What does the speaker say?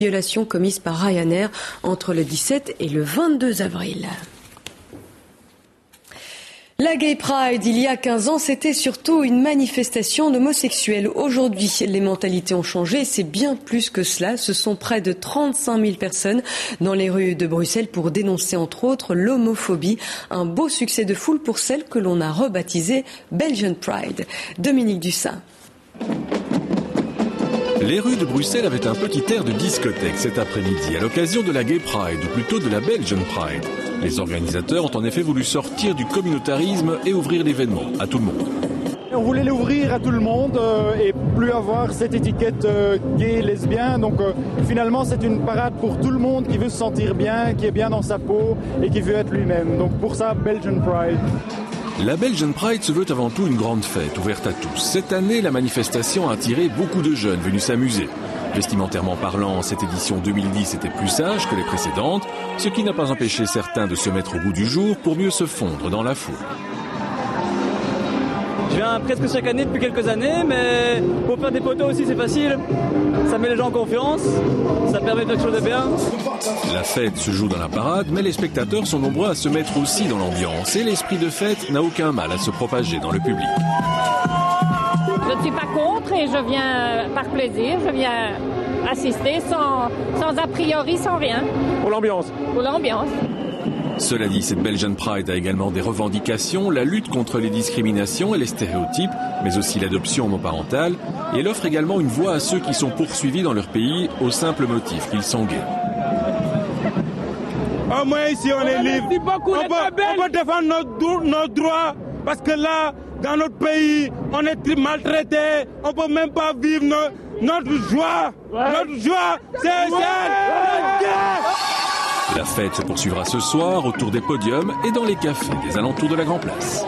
violation commise par Ryanair entre le 17 et le 22 avril. La Gay Pride, il y a 15 ans, c'était surtout une manifestation d'homosexuels. Aujourd'hui, les mentalités ont changé et c'est bien plus que cela. Ce sont près de 35 000 personnes dans les rues de Bruxelles pour dénoncer entre autres l'homophobie. Un beau succès de foule pour celle que l'on a rebaptisée Belgian Pride. Dominique Dussin. Les rues de Bruxelles avaient un petit air de discothèque cet après-midi à l'occasion de la Gay Pride, ou plutôt de la Belgian Pride. Les organisateurs ont en effet voulu sortir du communautarisme et ouvrir l'événement à tout le monde. On voulait l'ouvrir à tout le monde et plus avoir cette étiquette gay, lesbien. Donc finalement c'est une parade pour tout le monde qui veut se sentir bien, qui est bien dans sa peau et qui veut être lui-même. Donc pour ça, Belgian Pride. La Belgian Pride se veut avant tout une grande fête, ouverte à tous. Cette année, la manifestation a attiré beaucoup de jeunes venus s'amuser. Vestimentairement parlant, cette édition 2010 était plus sage que les précédentes, ce qui n'a pas empêché certains de se mettre au goût du jour pour mieux se fondre dans la foule. Je viens presque chaque année depuis quelques années, mais pour faire des photos aussi c'est facile. Ça met les gens en confiance, ça permet de faire quelque chose de bien. La fête se joue dans la parade, mais les spectateurs sont nombreux à se mettre aussi dans l'ambiance. Et l'esprit de fête n'a aucun mal à se propager dans le public. Je ne suis pas contre et je viens par plaisir, je viens assister sans a priori, sans rien. Pour l'ambiance. Pour l'ambiance. Cela dit, cette Belgian Pride a également des revendications, la lutte contre les discriminations et les stéréotypes, mais aussi l'adoption homoparentale, et elle offre également une voix à ceux qui sont poursuivis dans leur pays au simple motif qu'ils sont gays. Au moins ici on est libre, on peut défendre nos droits, parce que là, dans notre pays, on est maltraité, on ne peut même pas vivre notre joie. Notre joie, c'est La fête se poursuivra ce soir autour des podiums et dans les cafés des alentours de la Grand Place.